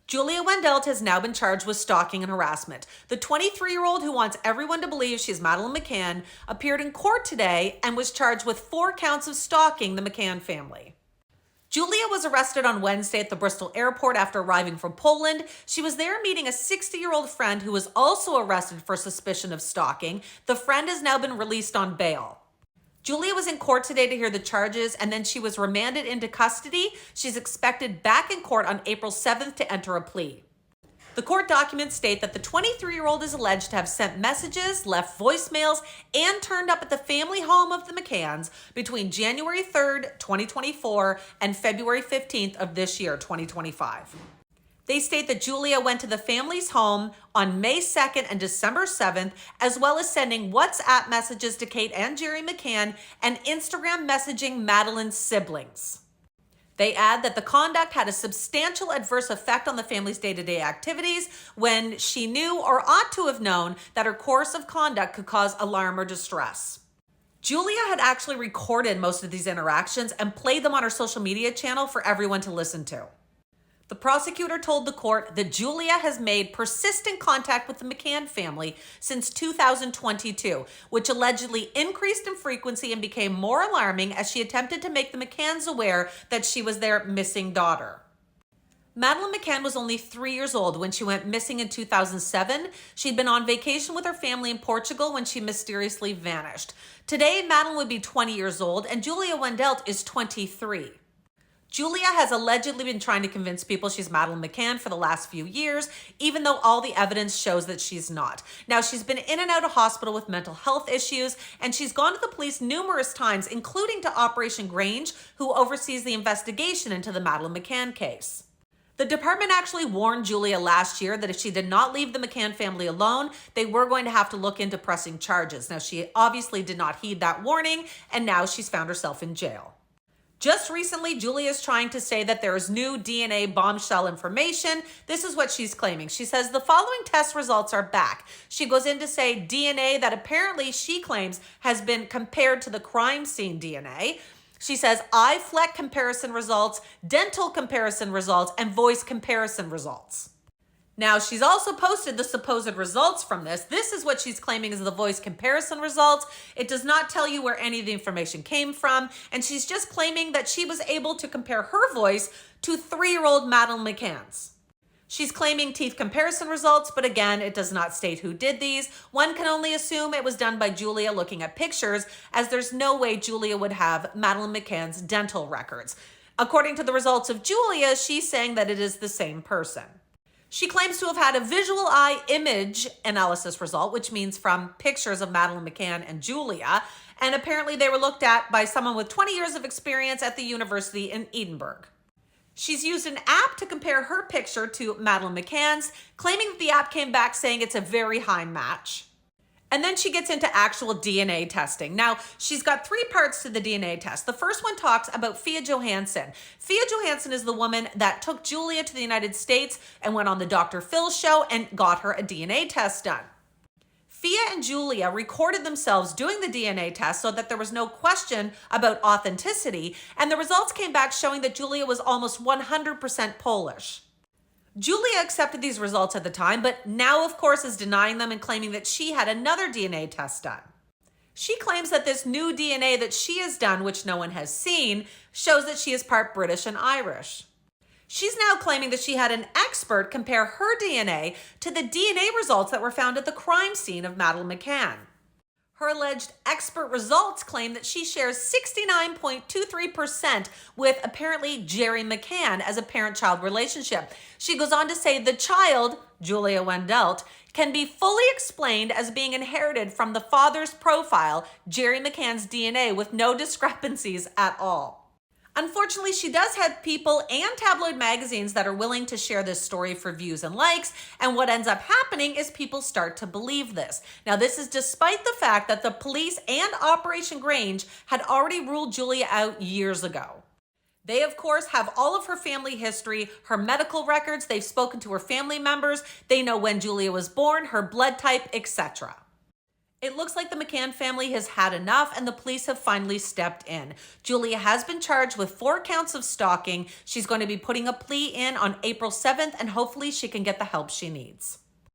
Julia Wendelt has now been charged with stalking and harassment. The 23-year-old who wants everyone to believe she's Madeleine McCann appeared in court today and was charged with 4 counts of stalking the McCann family. Julia was arrested on Wednesday at the Bristol airport after arriving from Poland. She was there meeting a 60-year-old friend who was also arrested for suspicion of stalking. The friend has now been released on bail. Julia was in court today to hear the charges, and then she was remanded into custody. She's expected back in court on April 7th to enter a plea. The court documents state that the 23-year-old is alleged to have sent messages, left voicemails, and turned up at the family home of the McCanns between January 3rd, 2024 and February 15th of this year, 2025. They state that Julia went to the family's home on May 2nd and December 7th, as well as sending WhatsApp messages to Kate and Jerry McCann and Instagram messaging Madeleine's siblings. They add that the conduct had a substantial adverse effect on the family's day-to-day activities when she knew or ought to have known that her course of conduct could cause alarm or distress. Julia had actually recorded most of these interactions and played them on her social media channel for everyone to listen to. The prosecutor told the court that Julia has made persistent contact with the McCann family since 2022, which allegedly increased in frequency and became more alarming as she attempted to make the McCanns aware that she was their missing daughter. Madeleine McCann was only 3 years old when she went missing in 2007. She'd been on vacation with her family in Portugal when she mysteriously vanished. Today, Madeleine would be 20 years old and Julia Wendelt is 23. Julia has allegedly been trying to convince people she's Madeleine McCann for the last few years, even though all the evidence shows that she's not. Now, she's been in and out of hospital with mental health issues, and she's gone to the police numerous times, including to Operation Grange, who oversees the investigation into the Madeleine McCann case. The department actually warned Julia last year that if she did not leave the McCann family alone, they were going to have to look into pressing charges. Now, she obviously did not heed that warning, and now she's found herself in jail. Just recently, Julia is trying to say that there is new DNA bombshell information. This is what she's claiming. She says the following test results are back. She goes in to say DNA that apparently she claims has been compared to the crime scene DNA. She says eye fleck comparison results, dental comparison results, and voice comparison results. Now, she's also posted the supposed results from this. This is what she's claiming is the voice comparison results. It does not tell you where any of the information came from, and she's just claiming that she was able to compare her voice to 3-year-old Madeleine McCann's. She's claiming teeth comparison results, but again, it does not state who did these. One can only assume it was done by Julia looking at pictures, as there's no way Julia would have Madeleine McCann's dental records. According to the results of Julia, she's saying that it is the same person. She claims to have had a visual eye image analysis result, which means from pictures of Madeleine McCann and Julia, and apparently they were looked at by someone with 20 years of experience at the university in Edinburgh. She's used an app to compare her picture to Madeleine McCann's, claiming that the app came back saying it's a very high match. And then she gets into actual DNA testing. Now, she's got 3 parts to the DNA test. The first one talks about Fia Johansson. Fia Johansson is the woman that took Julia to the United States and went on the Dr. Phil show and got her a DNA test done. Fia and Julia recorded themselves doing the DNA test so that there was no question about authenticity, and the results came back showing that Julia was almost 100% Polish. Julia accepted these results at the time, but now, of course, is denying them and claiming that she had another DNA test done. She claims that this new DNA that she has done, which no one has seen, shows that she is part British and Irish. She's now claiming that she had an expert compare her DNA to the DNA results that were found at the crime scene of Madeleine McCann. Her alleged expert results claim that she shares 69.23% with apparently Jerry McCann as a parent-child relationship. She goes on to say the child, Julia Wendelt, can be fully explained as being inherited from the father's profile, Jerry McCann's DNA, with no discrepancies at all. Unfortunately, she does have people and tabloid magazines that are willing to share this story for views and likes, and what ends up happening is people start to believe this. Now, this is despite the fact that the police and Operation Grange had already ruled Julia out years ago. They, of course, have all of her family history, her medical records, they've spoken to her family members, they know when Julia was born, her blood type, etc. It looks like the McCann family has had enough and the police have finally stepped in. Julia has been charged with 4 counts of stalking. She's going to be putting a plea in on April 7th, and hopefully she can get the help she needs.